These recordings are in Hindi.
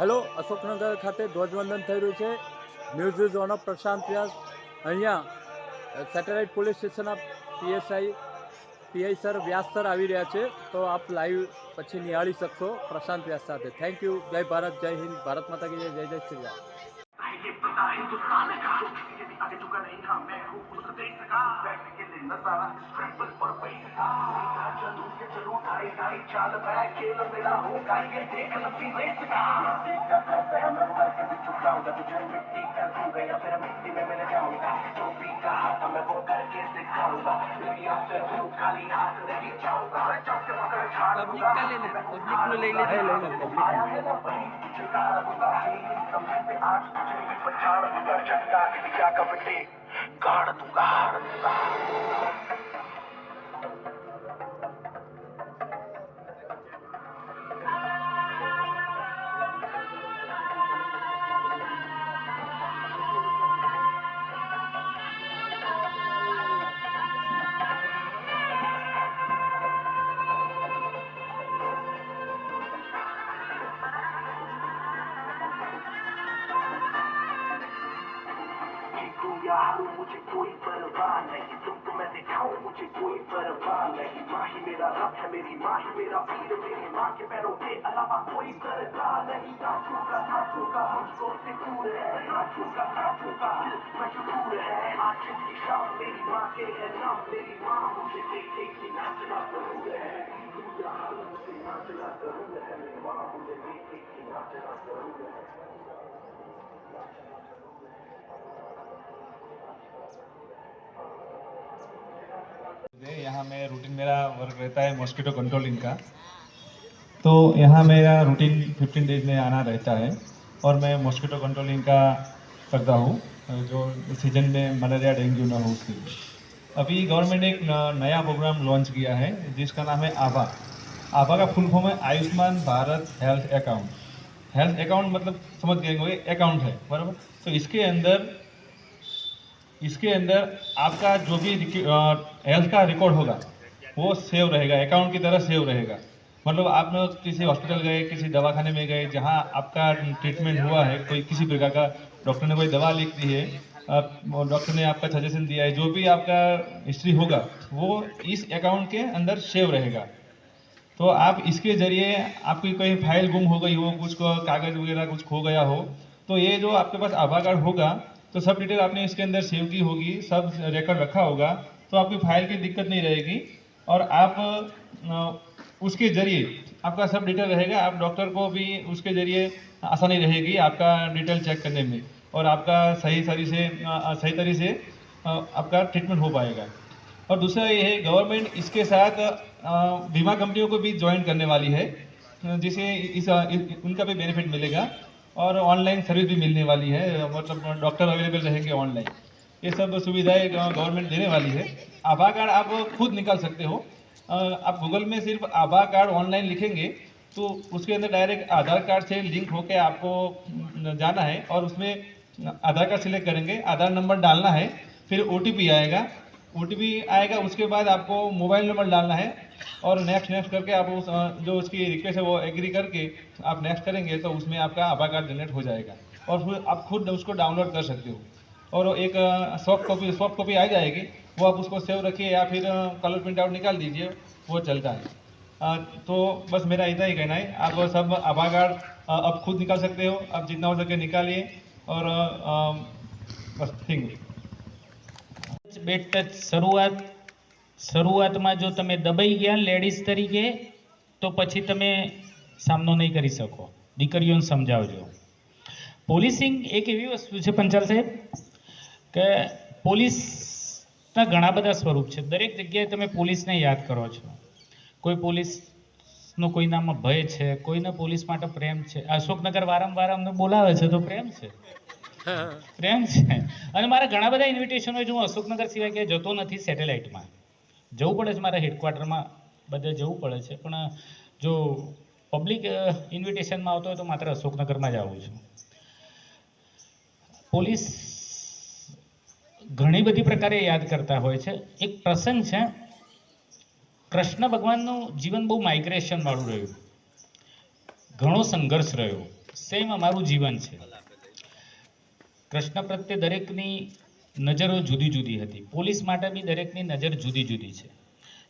હેલો, અશોકનગર ખાતે ધ્વજવંદન થઈ રહ્યું છે. ન્યૂઝ ઇઝ ઓન ઓફ પ્રશાંત વ્યાસ. અહીંયા સેટેલાઇટ પોલીસ સ્ટેશનના પીઆઈ સર વ્યાસ સર આવી રહ્યા છે, તો આપ લાઈવ પછી નિહાળી શકશો પ્રશાંત વ્યાસ સાથે. Thank you. જય ભારત, જય હિન્દ, ભારત માતા કી જય, જય જય શ્રી રામ. हिंदुस्तान का यदि आगे झुका नहीं था मैं हूँ उस देश का बैठने के लिए नजारा ट्रिपल पर बैठा चलू के चलू ढाई ढाई चाल मैं खेल मेरा होगा ये देख लंबी रेस का झुकाऊंगा तुझे मिट्टी कर दूंगा या फिर मिट्टी में मिल जाऊंगा टोपी का हाथ मैं वो करके दिखाऊंगा दुनिया से हूँ खाली हाथ नहीं जाऊंगा जब के मगर झाड़ूंगा आया है ना वही तुझे गाड़ूंगा समय पे आज तुझे पछाड़ दूंगा झंडा इंडिया का बेटे गाड़ दूंगा हार दूंगा. यार मुझे कोई परवाह नहीं तुमको मैं दिखाऊं मुझे कोई परवाह नहीं माँ ही मेरा रब है मेरी माँ ही मेरा वीर मेरी माँ के पैरों के अलावा कोई परवाह नहीं साथों का मुझको से दूर है साथों का मजबूर है आज की शाम मेरी माँ के है नाम मेरी माँ मुझे देख देख नाचना जरूर है मुझे नाचना जरूर है मेरी माँ मुझे देख देख नाचना जरूर है. यहाँ मैं रूटीन मेरा वर्क रहता है मॉस्किटो कंट्रोलिंग का, तो यहाँ मेरा रूटीन 15 डेज में आना रहता है और मैं मॉस्किटो कंट्रोलिंग का करता हूँ जो सीजन में मलेरिया डेंगू ना हो उसके लिए. अभी गवर्नमेंट एक नया प्रोग्राम लॉन्च किया है जिसका नाम है आभा. आभा का फुल फॉर्म है Ayushman Bharat health account. Health account मतलब समझ गए वो अकाउंट है बराबर. तो इसके अंदर आपका जो भी हेल्थ का रिकॉर्ड होगा वो सेव रहेगा, अकाउंट की तरह सेव रहेगा. मतलब आप किसी हॉस्पिटल गए, किसी दवाखाने में गए जहां आपका ट्रीटमेंट हुआ है, कोई किसी प्रकार का डॉक्टर ने कोई दवा लिख दी है, डॉक्टर ने आपका सजेशन दिया है, जो भी आपका हिस्ट्री होगा वो इस अकाउंट के अंदर सेव रहेगा. तो आप इसके जरिए आपकी कोई फाइल गुम हो गई हो, कुछ कागज वगैरह कुछ खो गया हो, तो ये जो आपके पास आधार कार्ड होगा तो सब डिटेल आपने इसके अंदर सेव की होगी, सब रिकॉर्ड रखा होगा, तो आपकी फाइल की दिक्कत नहीं रहेगी. और आप उसके जरिए आपका सब डिटेल रहेगा. आप डॉक्टर को भी उसके जरिए आसानी रहेगी आपका डिटेल चेक करने में और आपका सही तरीके से आपका ट्रीटमेंट हो पाएगा. और दूसरा ये है गवर्नमेंट इसके साथ बीमा कंपनियों को भी ज्वाइन करने वाली है, जिससे उनका भी बेनिफिट मिलेगा और ऑनलाइन सर्विस भी मिलने वाली है. मतलब डॉक्टर अवेलेबल रहेंगे ऑनलाइन. ये सब सुविधाएं गवर्नमेंट देने वाली है. आधार कार्ड आप खुद निकाल सकते हो. आप गूगल में सिर्फ आधार कार्ड ऑनलाइन लिखेंगे तो उसके अंदर डायरेक्ट आधार कार्ड से लिंक होकर आपको जाना है और उसमें आधार कार्ड सिलेक्ट करेंगे, आधार नंबर डालना है, फिर OTP आएगा. उसके बाद आपको मोबाइल नंबर डालना है और नेक्स्ट करके आप जो उसकी रिक्वेस्ट है वो एग्री करके आप नेक्स्ट करेंगे तो उसमें आपका आधार कार्ड जनरेट हो जाएगा और फिर आप खुद उसको डाउनलोड कर सकते हो. और एक सॉफ्ट कॉपी आ जाएगी, वो आप उसको सेव रखिए या फिर कलर प्रिंट आउट निकाल दीजिए, वो चलता है. तो बस मेरा इतना ही कहना है. आप सब आधार कार्ड अब खुद निकाल सकते हो, आप जितना हो सके निकालिए और बस थैंक यू. બેડ ટચ શરૂઆતમાં જો તમે દબાઈ ગયા લેડીઝ તરીકે તો પછી તમે સામનો નહીં કરી શકો. દીકરીઓને સમજાવજો. પોલીસિંગ એક એવી વસ્તુ છે પંચાલ સાહેબ કે પોલીસના ઘણા બધા સ્વરૂપ છે. દરેક જગ્યાએ તમે પોલીસને યાદ કરો છો. કોઈ પોલીસનો કોઈનામાં ભય છે, કોઈને પોલીસ માટે પ્રેમ છે. અશોકનગર વારંવાર અમને બોલાવે છે તો પ્રેમ છે. અને મારા ઘણા બધા ઇન્વિટેશન હોય છે. હું અશોકનગર સિવાય ક્યાંય જતો નથી. સેટેલાઇટમાં જવું પડે છે, મારા હેડક્વાર્ટરમાં બધે જવું પડે છે, પણ જો પબ્લિક ઇન્વિટેશનમાં આવતો હોય તો માત્ર અશોકનગરમાં જ આવું છું. પોલીસ ઘણી બધી પ્રકારે યાદ કરતા હોય છે. એક પ્રસંગ છે, કૃષ્ણ ભગવાનનું જીવન બહુ માઇગ્રેશન વાળું રહ્યું, ઘણો સંઘર્ષ રહ્યો. સેમ અમારું જીવન છે. કૃષ્ણ પ્રત્યે દરેકની નજરો જુદી જુદી હતી. પોલીસ માટે બી દરેકની નજર જુદી જુદી છે.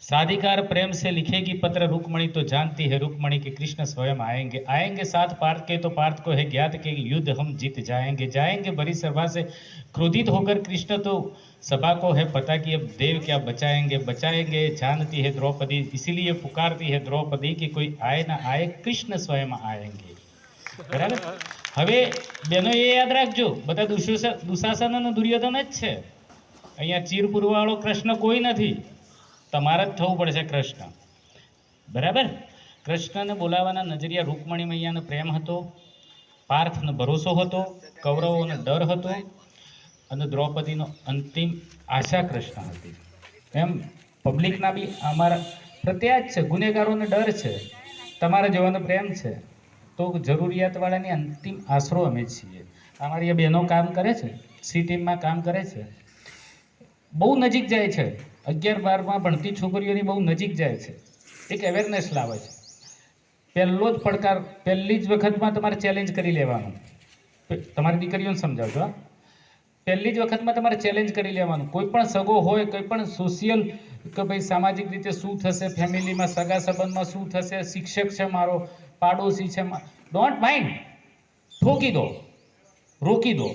साधिकार प्रेम से लिखेगी पत्र रुक्मणी तो जानती है रुक्मणी कि कृष्ण स्वयं आएंगे. आएंगे साथ पार्थ के तो पार्थ को है ज्ञात के युद्ध हम जीत जाएंगे. जाएंगे भरी सभा से क्रोधित होकर कृष्ण तो सभा को है पता कि अब देव क्या बचाएंगे. बचाएंगे जानती है द्रौपदी इसीलिए पुकारती है द्रौपदी कि कोई आए ना आए कृष्ण स्वयं आएंगे. बराबर. હવે બેનો એ યાદ રાખજો, બધા દુશાસન અને દુર્યોધન જ છે. અહીંયા ચીરપુરવાળો કૃષ્ણ કોઈ નથી. તમારે જ થવું પડશે કૃષ્ણ. બરાબર. કૃષ્ણને બોલાવવાના નજરિયા રૂકમણી મૈયાનો પ્રેમ હતો, પાર્થનો ભરોસો હતો, કૌરવોનો ડર હતો અને દ્રૌપદીનો અંતિમ આશા કૃષ્ણ હતી. એમ પબ્લિકના બી અમારા પ્રત્યાજ છે, ગુનેગારોને ડર છે, તમારા જેવાનો પ્રેમ છે, તો જરૂરિયાતવાળાની અંતિમ આશરો અમે છીએ. અમારી આ બહેનો કામ કરે છે, સી ટીમમાં કામ કરે છે, બહુ નજીક જાય છે. 11-12માં ભણતી છોકરીઓની બહુ નજીક જાય છે, એક અવેરનેસ લાવે છે. પહેલો જ પડકાર, પહેલી જ વખતમાં તમારે ચેલેન્જ કરી લેવાનું. તમારી દીકરીઓને સમજાવજો. પહેલી જ વખતમાં તમારે ચેલેન્જ કરી લેવાનું. કોઈ પણ સગો હોય, કોઈ પણ સોશિયલ કે ભાઈ સામાજિક રીતે શું થશે, ફેમિલીમાં સગા સંબંધમાં શું થશે, શિક્ષક છે મારો, પાડોશી છે, ડોન્ટ માઇન્ડ, ઠોકી દો, રોકી દો.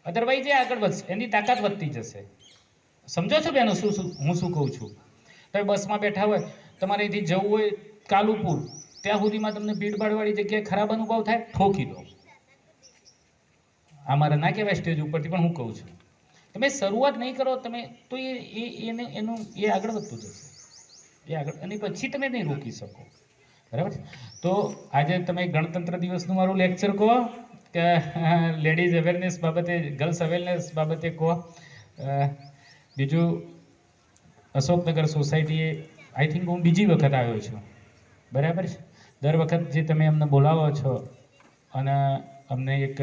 અદરવાઇઝ એ આગળ વધશે, એની તાકાત વધતી જશે. સમજો છો બેનો હું શું કહું છું? તમે બસમાં બેઠા હોય, તમારે અહીંથી જવું હોય કાલુપુર, ત્યાં સુધીમાં તમને ભીડભાડવાળી જગ્યાએ ખરાબ અનુભવ થાય, ઠોકી દો. આ મારે ના કહેવાય સ્ટેજ ઉપરથી, પણ હું કહું છું, તમે શરૂઆત નહીં કરો તમે તો એ આગળ વધતું જશે. એ આગળ, અને પછી તમે નહીં રોકી શકો. બરાબર. તો આજે તમે ગણતંત્ર દિવસનું મારું લેક્ચર કહો કે લેડીઝ અવેરનેસ બાબતે, ગર્લ્સ અવેરનેસ બાબતે કહો. બીજું અશોકનગર સોસાયટીએ આઈ થિંક હું બીજી વખત આવ્યો છું. બરાબર છે. દર વખત જે તમે અમને બોલાવો છો અને અમને એક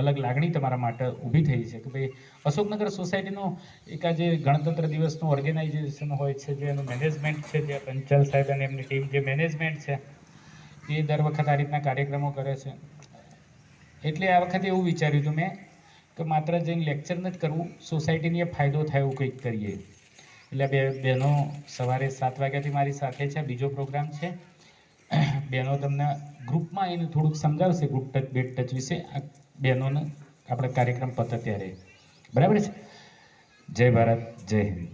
અલગ લાગણી તમારા માટે ઊભી થઈ છે કે ભાઈ અશોકનગર સોસાયટીનું એક આ જે ગણતંત્ર દિવસનું ઓર્ગેનાઇઝેશન હોય છે, જે એનું મેનેજમેન્ટ છે, જે પંચાલ સાહેબ અને એમની ટીમ જે મેનેજમેન્ટ છે, એ દર વખત આ રીતના કાર્યક્રમો કરે છે. એટલે આ વખતે એવું વિચાર્યું હતું મેં કે માત્ર જઈને લેક્ચર નથી કરવું, સોસાયટીને ફાયદો થાય એવું કંઈક કરીએ. એટલે બે બહેનો સવારે 7 વાગ્યાથી મારી સાથે છે. બીજો પ્રોગ્રામ છે, બહેનો તમને ગ્રુપમાં એને થોડુંક સમજાવશે, ગ્રુપ ટચ, બેટ ટચ વિશે. આ બહેનોને આપણે કાર્યક્રમ પતે ત્યારે. બરાબર છે. જય ભારત, જય Hind.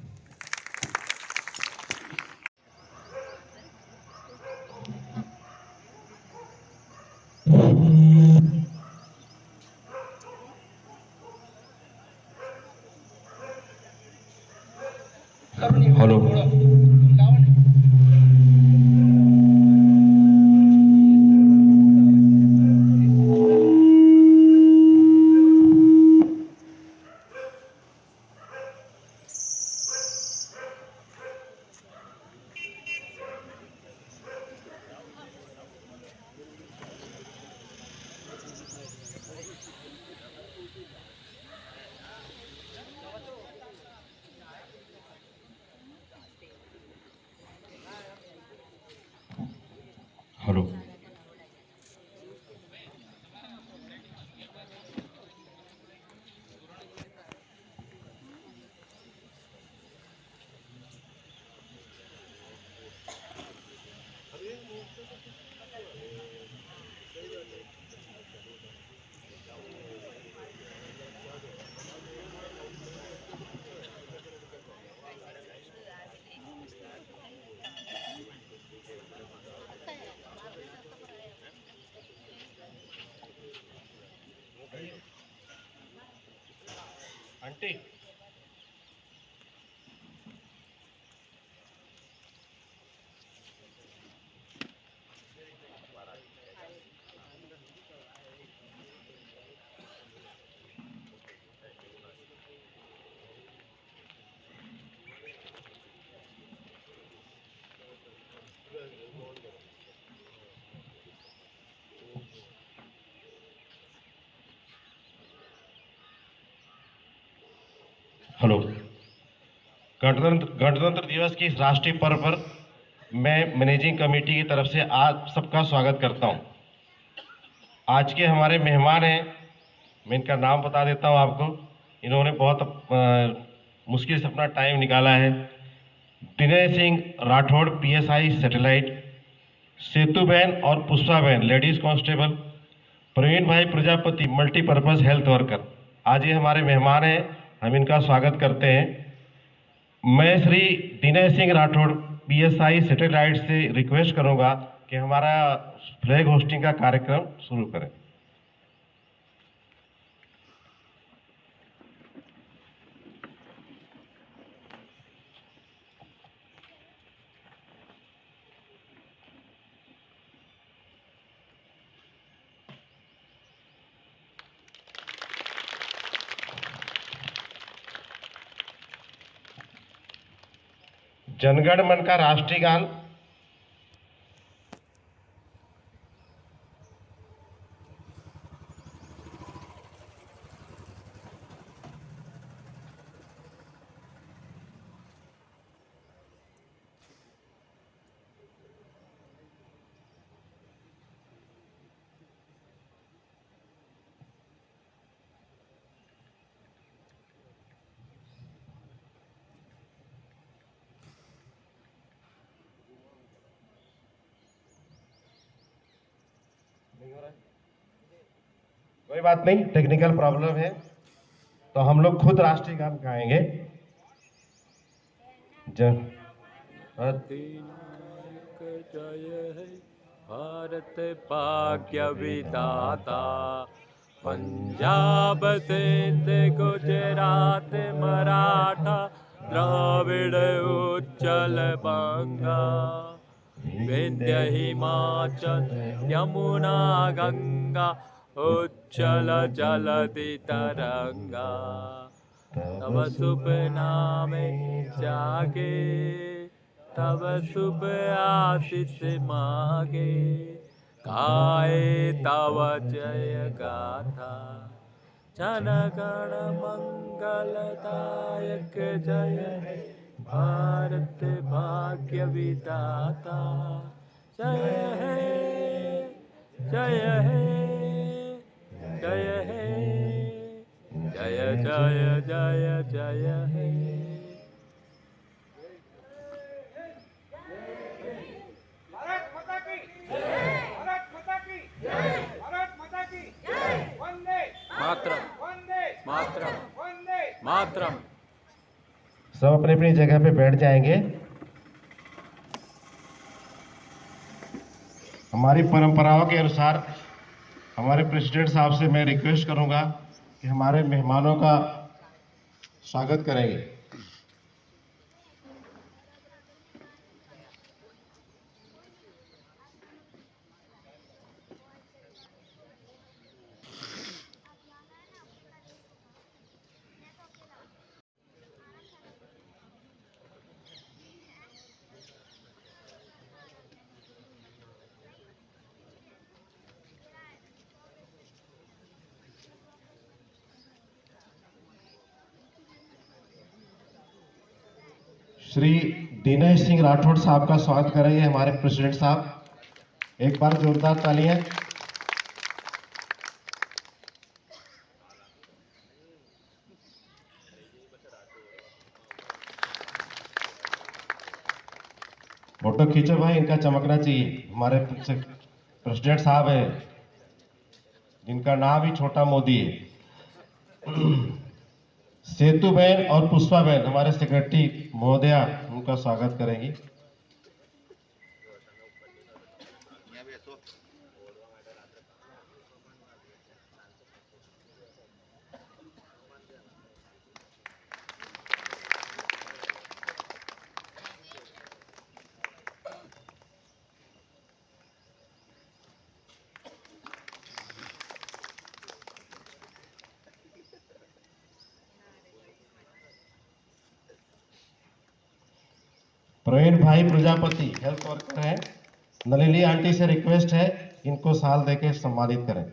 Hello. Hello. Aunty hello. गणतंत्र दिवस की इस राष्ट्रीय पर्व पर मैं मैनेजिंग कमेटी की तरफ से आप सबका स्वागत करता हूं. आज के हमारे मेहमान हैं, मैं इनका नाम बता देता हूं आपको। इन्होंने बहुत मुश्किल से अपना टाइम निकाला है। विनय सिंह राठौड़ पीएसआई सैटेलाइट, सेतुबेन और पुष्पाबेन लेडीज कांस्टेबल, प्रवीण भाई प्रजापति मल्टीपर्पज हेल्थ वर्कर, आज ये हमारे मेहमान हैं, हम इनका स्वागत करते हैं। मैं श्री विनय सिंह राठौड़ पीएसआई सैटेलाइट से रिक्वेस्ट करूंगा कि हमारा फ्लैग होस्टिंग का कार्यक्रम शुरू करें। जनगण मन का राष्ट्रीय गान। कोई बात नहीं, टेक्निकल प्रॉब्लम है, तो हम लोग खुद राष्ट्रीय गान गाएंगे। जन अधिनायक जय हे भारत भाग्य विधाता, पंजाब सिंध गुजरात मराठा द्राविड़ उच्चल बंगा, विंध्य हिमाचल यमुना गंगा उच्चल जलधि तरंगा, तब शुभ नामे जागे, तब शुभ आशीष मागे, गाए तव जय गाथा, जन गण मंगलदायक जय हे भारत भाग्य विधाता, जय हे जय हे जय हे जय जय जय जय हे। भारत माता की जय, भारत माता की जय, भारत माता की जय, वंदे मातरम वंदे मातरम वंदे मातरम। सब अपनी अपनी जगह पे बैठ जाएंगे। हमारी परंपराओं के अनुसार हमारे प्रेसिडेंट साहब से मैं रिक्वेस्ट करूंगा कि हमारे मेहमानों का स्वागत करेंगे। श्री विनय सिंह राठौड़ साहब का स्वागत करेंगे हमारे प्रेसिडेंट साहब। एक बार जोरदार तालियां। फोटो खींचो भाई, इनका चमकना चाहिए। हमारे प्रेसिडेंट साहब है जिनका नाम ही छोटा मोदी है। सेतुबेन और पुष्पाबेन हमारे सेक्रेटरी महोदया उनका स्वागत करेंगी। प्रवीण भाई प्रजापति हेल्थ वर्कर हैं। नलिनी आंटी से रिक्वेस्ट है इनको साल देके सम्मानित करें।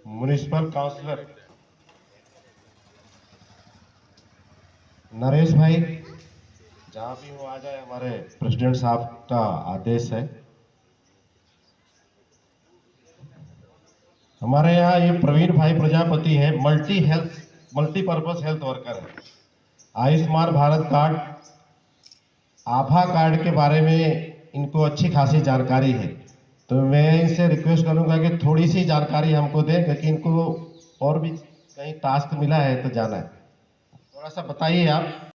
म्युनिसिपल काउंसलर नरेश भाई, जहाँ भी वो आ जाए, हमारे प्रेसिडेंट साहब का आदेश है। हमारे यहाँ ये प्रवीण भाई प्रजापति है, मल्टीपर्पज हेल्थ वर्कर है। आयुष्मान भारत कार्ड, आभा कार्ड के बारे में इनको अच्छी खासी जानकारी है, तो मैं इनसे रिक्वेस्ट करूंगा कि थोड़ी सी जानकारी हमको दें, क्योंकि इनको और भी कहीं टास्क मिला है तो जाना है। थोड़ा सा बताइए आप।